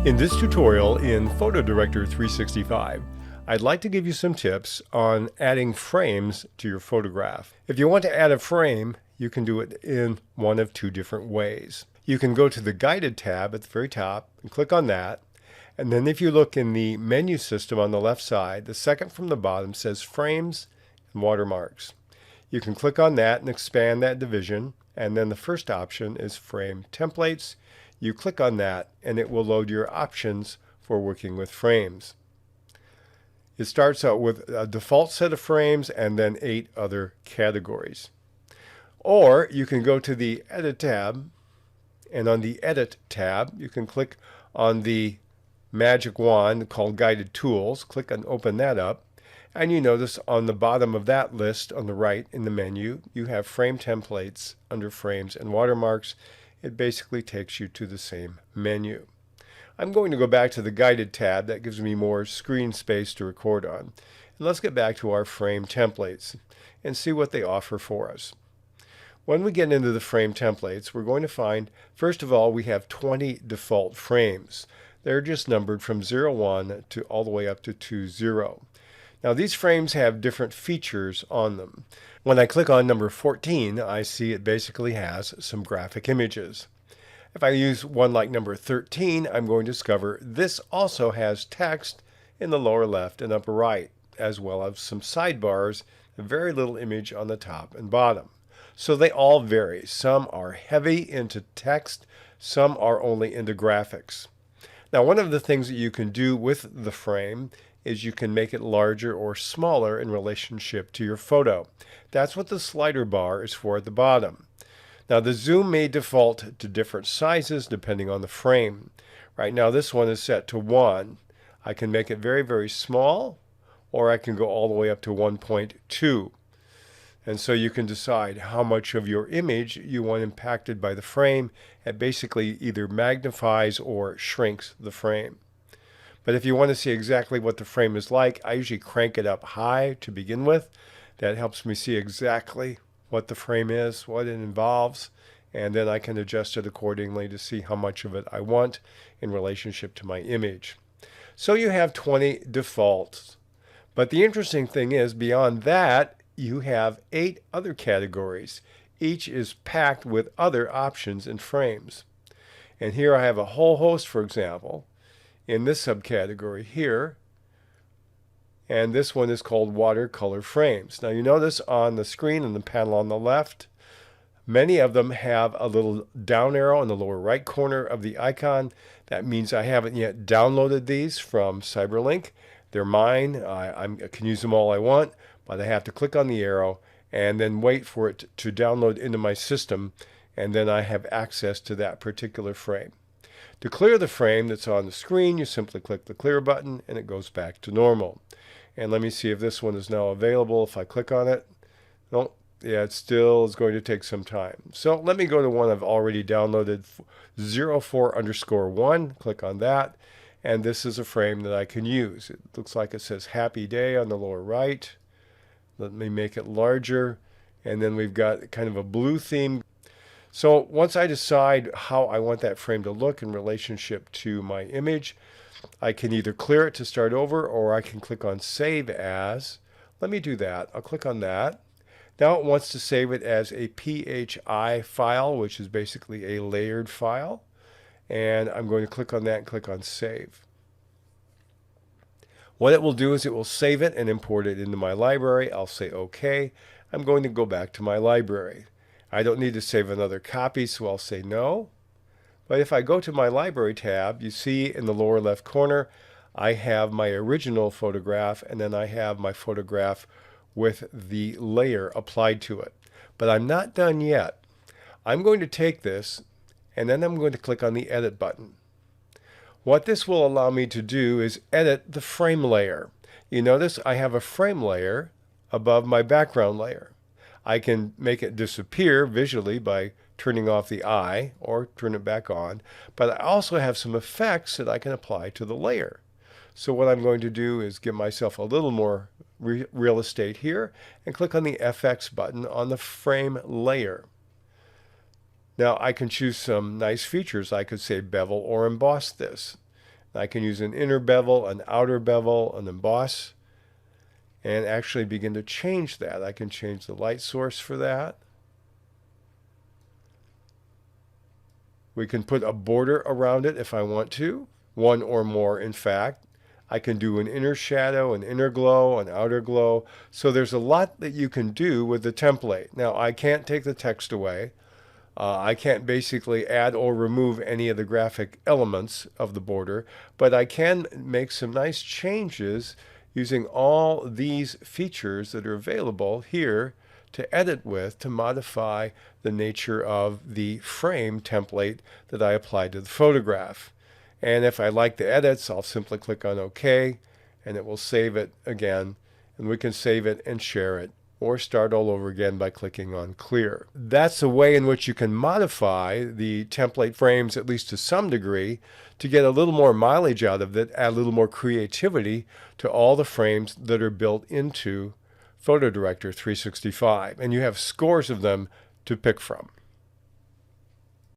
In this tutorial in PhotoDirector 365, I'd like to give you some tips on adding frames to your photograph. If you want to add a frame, you can do it in one of two different ways. You can go to the Guided tab at the very top and click on that. And then if you look in the menu system on the left side, the second from the bottom says Frames and Watermarks. You can click on that and expand that division. And then the first option is Frame Templates. You click on that and it will load your options for working with frames. It starts out with a default set of frames and then 8 other categories. Or you can go to the Edit tab, and on the Edit tab you can click on the magic wand called Guided Tools. Click and open that up, and you notice on the bottom of that list on the right in the menu you have Frame Templates under Frames and Watermarks. It basically takes you to the same menu. I'm going to go back to the Guided tab. That gives me more screen space to record on. And let's get back to our frame templates and see what they offer for us. When we get into the frame templates, we're going to find, first of all, we have 20 default frames. They're just numbered from 01 to all the way up to 20. Now these frames have different features on them. When I click on number 14, I see it basically has some graphic images. If I use one like number 13, I'm going to discover this also has text in the lower left and upper right, as well as some sidebars, a very little image on the top and bottom. So they all vary. Some are heavy into text, some are only into graphics. Now one of the things that you can do with the frame is you can make it larger or smaller in relationship to your photo. That's what the slider bar is for at the bottom. Now the zoom may default to different sizes depending on the frame. Right now this one is set to 1. I can make it very, very small, or I can go all the way up to 1.2. And so you can decide how much of your image you want impacted by the frame. It basically either magnifies or shrinks the frame. But if you want to see exactly what the frame is like, I usually crank it up high to begin with. That helps me see exactly what the frame is, what it involves, and then I can adjust it accordingly to see how much of it I want in relationship to my image. So you have 20 defaults. But the interesting thing is, beyond that, you have 8 other categories. Each is packed with other options and frames. And here I have a whole host, for example, in this subcategory here, and this one is called watercolor frames. Now you notice on the screen in the panel on the left, many of them have a little down arrow in the lower right corner of the icon. That means I haven't yet downloaded these from Cyberlink. They're mine. I can use them all I want, but I have to click on the arrow and then wait for it to download into my system, and then I have access to that particular frame. To clear the frame that's on the screen, you simply click the clear button and it goes back to normal. And let me see if this one is now available. If I click on it, no, yeah, it still is going to take some time. So let me go to one I've already downloaded, 04_1, click on that, and this is a frame that I can use. It looks like it says Happy Day on the lower right. Let me make it larger, and then we've got kind of a blue theme. So once I decide how I want that frame to look in relationship to my image, I can either clear it to start over, or I can click on Save As. Let me do that. I'll click on that. Now it wants to save it as a PHI file, which is basically a layered file. And I'm going to click on that and click on Save. What it will do is it will save it and import it into my library. I'll say OK. I'm going to go back to my library. I don't need to save another copy, so I'll say no. But if I go to my library tab, you see in the lower left corner, I have my original photograph, and then I have my photograph with the layer applied to it. But I'm not done yet. I'm going to take this, and then I'm going to click on the Edit button. What this will allow me to do is edit the frame layer. You notice I have a frame layer above my background layer. I can make it disappear visually by turning off the eye or turn it back on, but I also have some effects that I can apply to the layer. So what I'm going to do is give myself a little more real estate here and click on the FX button on the frame layer. Now I can choose some nice features. I could say bevel or emboss this. I can use an inner bevel, an outer bevel, an emboss, and actually begin to change that. I can change the light source for that. We can put a border around it if I want to, one or more in fact. I can do an inner shadow, an inner glow, an outer glow. So there's a lot that you can do with the template. Now I can't take the text away. I can't basically add or remove any of the graphic elements of the border, but I can make some nice changes using all these features that are available here to edit with to modify the nature of the frame template that I applied to the photograph. And if I like the edits, I'll simply click on OK, and it will save it again, and we can save it and share it, or start all over again by clicking on Clear. That's a way in which you can modify the template frames, at least to some degree, to get a little more mileage out of it, add a little more creativity to all the frames that are built into PhotoDirector 365. And you have scores of them to pick from.